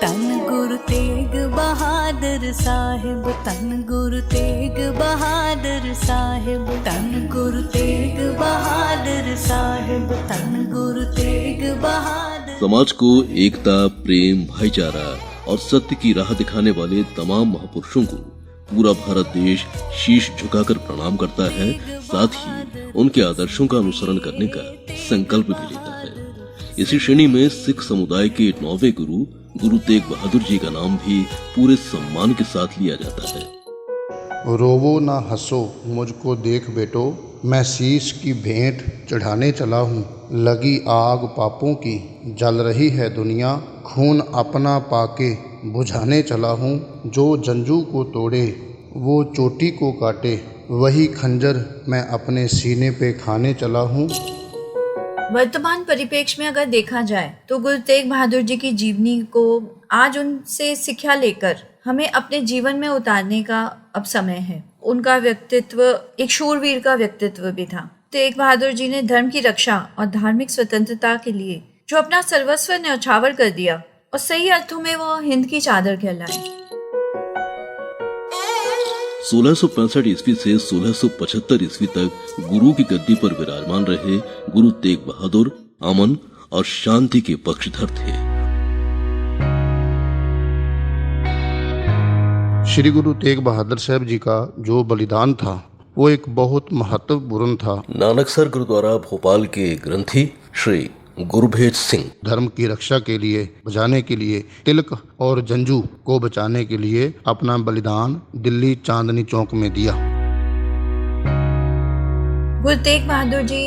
तन गुरु तेग बहादुर साहिब, तन गुरु तेग बहादुर साहिब, तन गुरु तेग बहादुर साहिब, तन गुरु तेग बहादुर। समाज को एकता, प्रेम, भाईचारा और सत्य की राह दिखाने वाले तमाम महापुरुषों को पूरा भारत देश शीश झुकाकर प्रणाम करता है, साथ ही उनके आदर्शों का अनुसरण करने का संकल्प भी लेता है। इसी श्रेणी में सिख समुदाय के 9वें गुरु गुरु तेग बहादुर जी का नाम भी पूरे सम्मान के साथ लिया जाता है। रोवो ना हंसो मुझको देख बेटो, मैं शीश की भेंट चढ़ाने चला हूँ। लगी आग पापों की, जल रही है दुनिया, खून अपना पाके बुझाने चला हूँ। जो जंजू को तोड़े वो चोटी को काटे, वही खंजर मैं अपने सीने पे खाने चला हूँ। वर्तमान परिप्रेक्ष्य में अगर देखा जाए तो गुरु तेग बहादुर जी की जीवनी को आज उनसे शिक्षा लेकर हमें अपने जीवन में उतारने का अब समय है। उनका व्यक्तित्व एक शूरवीर का व्यक्तित्व भी था। तेग बहादुर जी ने धर्म की रक्षा और धार्मिक स्वतंत्रता के लिए जो अपना सर्वस्व न्यौछावर कर दिया और सही अर्थों में वो हिंद की चादर कहलाए। 1665 ईस्वी से 1675 ईस्वी तक गुरु की गद्दी पर विराजमान रहे गुरु तेग बहादुर अमन और शांति के पक्षधर थे। श्री गुरु तेग बहादुर साहब जी का जो बलिदान था वो एक बहुत महत्वपूर्ण था। नानकसर गुरुद्वारा भोपाल के ग्रंथी श्री गुरभेज सिंह धर्म की रक्षा के लिए, बचाने के लिए, तिलक और जंजू को बचाने के लिए अपना बलिदान दिल्ली चांदनी चौक में दिया। गुरु तेग बहादुर जी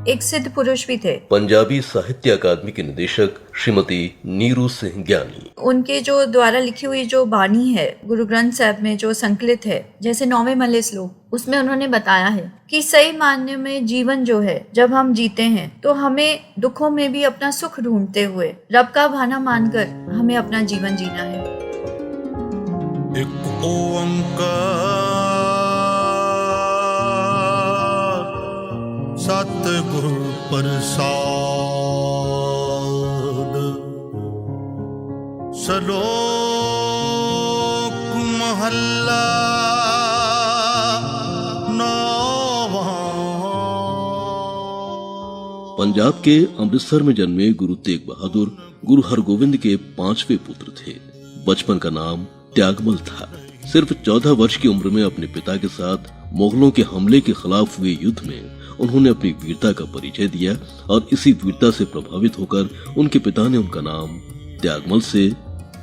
एक सिद्ध पुरुष भी थे। पंजाबी साहित्य अकादमी के निदेशक श्रीमती नीरू सिंह ज्ञानी, उनके जो द्वारा लिखी हुई जो बानी है गुरु ग्रंथ साहब में जो संकलित है, जैसे 9वें मल्ले श्लोक, उसमें उन्होंने बताया है कि सही मायने में जीवन जो है जब हम जीते हैं तो हमें दुखों में भी अपना सुख ढूंढते हुए रब का भाना मानकर हमें अपना जीवन जीना है। एक ओंकार सतगुर प्रसाद, श्लोक महल्ला नौवां। पंजाब के अमृतसर में जन्मे गुरु तेग बहादुर गुरु हरगोविंद के 5वें पुत्र थे। बचपन का नाम त्यागमल था। सिर्फ 14 वर्ष की उम्र में अपने पिता के साथ मुगलों के हमले के खिलाफ हुए युद्ध में उन्होंने अपनी वीरता का परिचय दिया और इसी वीरता से प्रभावित होकर उनके पिता ने उनका नाम त्यागमल से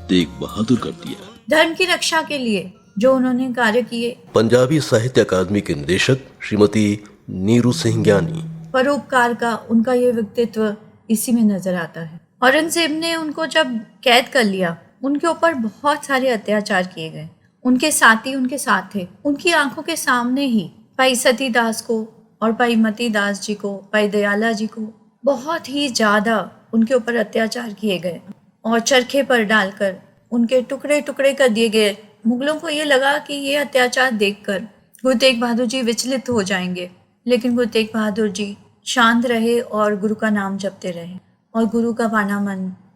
तेग बहादुर कर दिया। धर्म की रक्षा के लिए जो उन्होंने कार्य किए। पंजाबी साहित्य अकादमी के निदेशक श्रीमती नीरू सिंह ज्ञानी, परोपकार का उनका ये व्यक्तित्व इसी में नजर आता है। औरंगजेब ने उनको जब कैद कर लिया, उनके ऊपर बहुत सारे अत्याचार किए गए। उनके साथी उनके साथ थे। उनकी आंखों के सामने ही भाई सतीदास को और भाई मतीदास जी को, भाई दयाला जी को बहुत ही ज्यादा उनके ऊपर अत्याचार किए गए और चरखे पर डालकर उनके टुकड़े टुकड़े कर दिए गए। मुगलों को ये लगा कि ये अत्याचार देखकर गुरु तेग बहादुर जी विचलित हो जाएंगे, लेकिन गुरु तेग बहादुर जी शांत रहे और गुरु का नाम जपते रहे और गुरु का बाना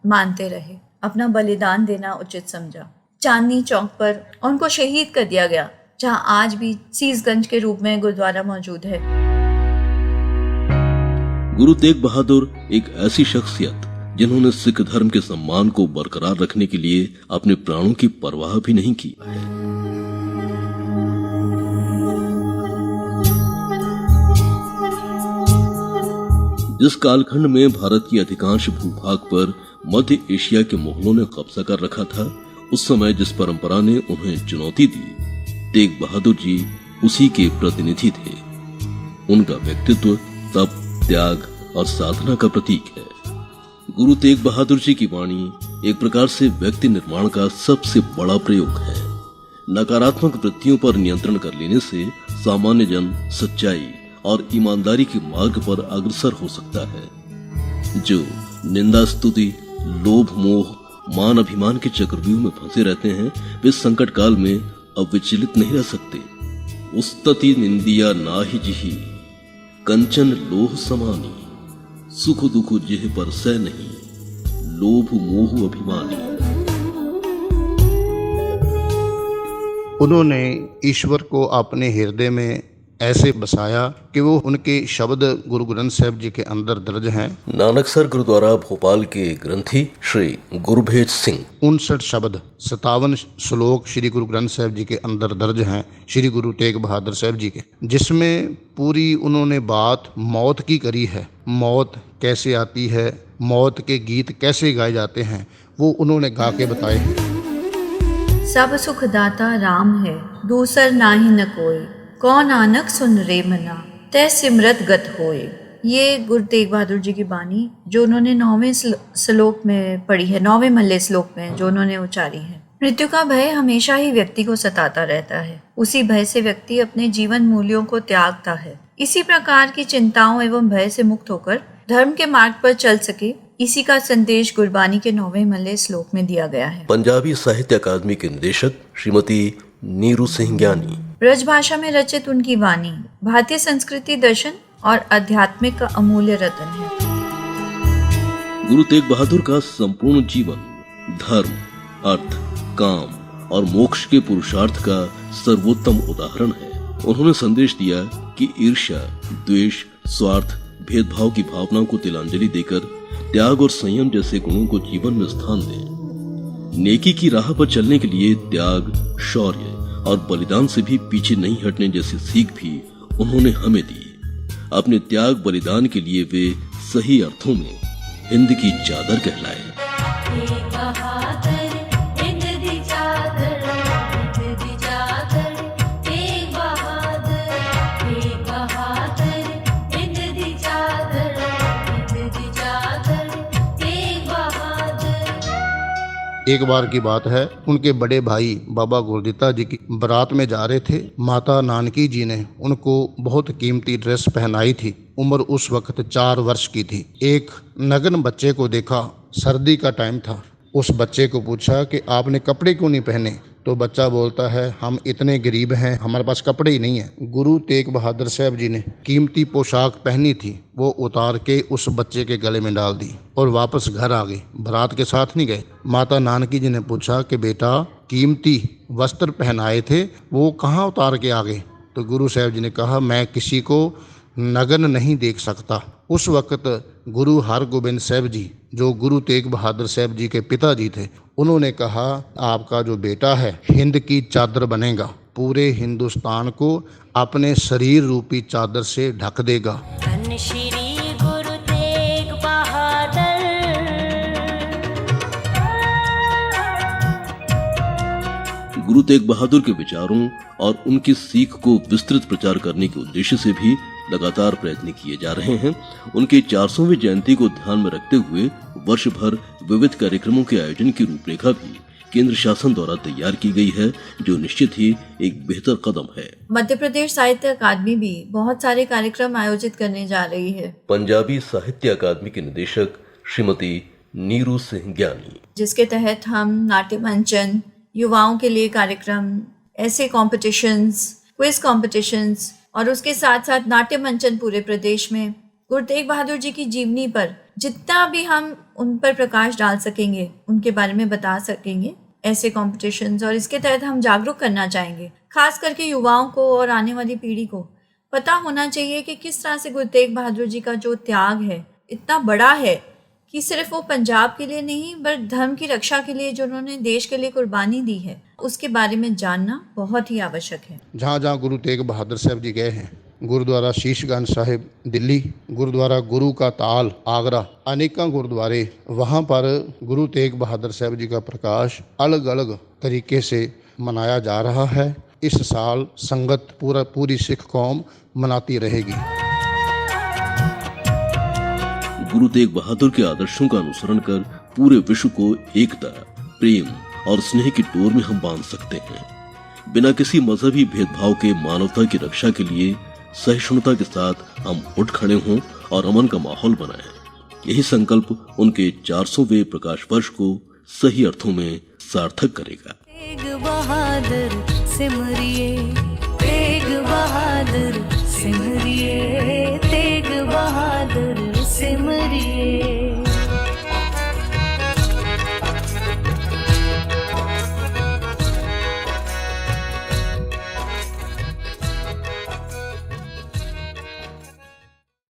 मानते रहे। अपना बलिदान देना उचित समझा। चांदनी चौक पर उनको शहीद कर दिया गया, जहां आज भी सीसगंज के रूप में गुरुद्वारा मौजूद है। गुरु तेग बहादुर एक ऐसी शख्सियत जिन्होंने सिख धर्म के सम्मान को बरकरार रखने के लिए अपने प्राणों की परवाह भी नहीं की। जिस कालखंड में भारत की अधिकांश भूभाग पर मध्य एशिया के मुगलों ने कब्जा कर रखा था, उस समय जिस परंपरा ने उन्हें चुनौती दी, तेग बहादुर जी उसी के प्रतिनिधि थे। उनका व्यक्तित्व तप, त्याग और साधना का प्रतीक है। गुरु तेग बहादुर जी की वाणी एक प्रकार से व्यक्ति निर्माण का सबसे बड़ा प्रयोग है। नकारात्मक वृत्तियों पर नियंत्रण कर लेने से सामान्य जन सच्चाई और ईमानदारी के मार्ग पर अग्रसर हो सकता है। जो निंदा, स्तुति, लोभ, मोह, मान अभिमान के चक्रव्यूह में फंसे रहते हैं, वे संकट काल में अब विचलित नहीं रह सकते। उस्तति निंदिया नाहि जिहि, कंचन लोह समानी, सुख दुख जिह पर सह नहीं, लोभ मोह अभिमानी। उन्होंने ईश्वर को अपने हृदय में ऐसे बसाया कि वो उनके शब्द गुरु ग्रंथ साहिब जी के अंदर दर्ज हैं। नानकसर गुरुद्वारा भोपाल के ग्रंथी श्री गुरभेज सिंह 59 शब्द 57 श्लोक श्री गुरु ग्रंथ साहिब जी के अंदर दर्ज हैं श्री गुरु तेग बहादुर साहिब जी के, जिसमें पूरी उन्होंने बात मौत की करी है। मौत कैसे आती है, मौत के गीत कैसे गाए जाते हैं, वो उन्होंने गा के बताए हैं। सब सुख दाता राम है, दूसर नाहि न कोई, कौन नानक सुन रे मना, तै सिमरत गत होए। ये गुरु तेग बहादुर जी की बानी जो उन्होंने 9वें श्लोक में पढ़ी है, 9वें महले श्लोक में जो उन्होंने उच्चारी है। मृत्यु का भय हमेशा ही व्यक्ति को सताता रहता है, उसी भय से व्यक्ति अपने जीवन मूल्यों को त्यागता है। इसी प्रकार की चिंताओं एवं भय से मुक्त होकर धर्म के मार्ग पर चल सके, इसी का संदेश गुरबानी के 9वें महले श्लोक में दिया गया है। पंजाबी साहित्य अकादमी के निदेशक श्रीमती नीरू सिंह ज्ञानी। ब्रज भाषा में रचित उनकी वाणी भारतीय संस्कृति, दर्शन और आध्यात्मिक का अमूल्य रत्न है। गुरु तेग बहादुर का संपूर्ण जीवन धर्म, अर्थ, काम और मोक्ष के पुरुषार्थ का सर्वोत्तम उदाहरण है। उन्होंने संदेश दिया कि ईर्ष्या, द्वेष, स्वार्थ, भेदभाव की भावनाओं को तिलांजलि देकर त्याग और संयम जैसे गुणों को जीवन में स्थान दें। नेकी की राह पर चलने के लिए त्याग, शौर्य और बलिदान से भी पीछे नहीं हटने जैसी सीख भी उन्होंने हमें दी। अपने त्याग बलिदान के लिए वे सही अर्थों में हिंद की चादर कहलाए। एक बार की बात है, उनके बड़े भाई बाबा गुरदित्ता जी की बारात में जा रहे थे। माता नानकी जी ने उनको बहुत कीमती ड्रेस पहनाई थी। उम्र उस वक्त 4 वर्ष की थी। एक नग्न बच्चे को देखा, सर्दी का टाइम था। उस बच्चे को पूछा कि आपने कपड़े क्यों नहीं पहने? तो बच्चा बोलता है, हम इतने गरीब हैं, हमारे पास कपड़े ही नहीं है। गुरु तेग बहादुर साहब जी ने कीमती पोशाक पहनी थी, वो उतार के उस बच्चे के गले में डाल दी और वापस घर आ गए। बारात के साथ नहीं गए। माता नानकी जी ने पूछा कि बेटा, कीमती वस्त्र पहनाए थे, वो कहाँ उतार के आ गए? तो गुरु साहब जी ने कहा, मैं किसी को नग्न नहीं देख सकता। उस वक्त गुरु हरगोबिंद साहब जी, जो गुरु तेग बहादुर साहब जी के पिताजी थे, उन्होंने कहा, आपका जो बेटा है हिंद की चादर बनेगा, पूरे हिंदुस्तान को अपने शरीर रूपी चादर से ढक देगा। गुरु तेग बहादुर के विचारों और उनकी सीख को विस्तृत प्रचार करने के उद्देश्य से भी लगातार प्रयत्न किए जा रहे हैं। उनकी 400वीं जयंती को ध्यान में रखते हुए वर्ष भर विविध कार्यक्रमों के आयोजन की रूपरेखा भी केंद्र शासन द्वारा तैयार की गई है, जो निश्चित ही एक बेहतर कदम है। मध्य प्रदेश साहित्य अकादमी भी बहुत सारे कार्यक्रम आयोजित करने जा रही है। पंजाबी साहित्य अकादमी के निदेशक श्रीमती नीरू सिंह ज्ञानी, जिसके तहत हम नाट्य मंचन, युवाओं के लिए कार्यक्रम, ऐसे कॉम्पिटिशन्स, क्विज कॉम्पिटिशन्स और उसके साथ साथ नाट्य मंचन पूरे प्रदेश में गुरु तेग बहादुर जी की जीवनी पर जितना भी हम उन पर प्रकाश डाल सकेंगे, उनके बारे में बता सकेंगे, ऐसे कॉम्पिटिशन्स, और इसके तहत हम जागरूक करना चाहेंगे। खास करके युवाओं को और आने वाली पीढ़ी को पता होना चाहिए कि किस तरह से गुरु तेग बहादुर जी का जो त्याग है इतना बड़ा है कि सिर्फ वो पंजाब के लिए नहीं, बल्कि धर्म की रक्षा के लिए जो उन्होंने देश के लिए कुर्बानी दी है, उसके बारे में जानना बहुत ही आवश्यक है। जहाँ जहाँ गुरु तेग बहादुर साहब जी गए हैं, गुरुद्वारा शीशगंज साहिब दिल्ली, गुरुद्वारा गुरु का ताल आगरा, अनेकों गुरुद्वारे, वहाँ पर गुरु तेग बहादुर साहब जी का प्रकाश अलग अलग तरीके से मनाया जा रहा है। इस साल संगत पूरी सिख कौम मनाती रहेगी। गुरु तेग बहादुर के आदर्शों का अनुसरण कर पूरे विश्व को एकता, प्रेम और स्नेह की डोर में हम बांध सकते हैं। बिना किसी मजहबी भेदभाव के मानवता की रक्षा के लिए सहिष्णुता के साथ हम उठ खड़े हों और अमन का माहौल बनाएं। यही संकल्प उनके 400वें प्रकाश वर्ष को सही अर्थों में सार्थक करेगा। तेग बहादुर सिमरिए, तेग बहादुर सिमरिए, तेग बहादुर सिमरिए।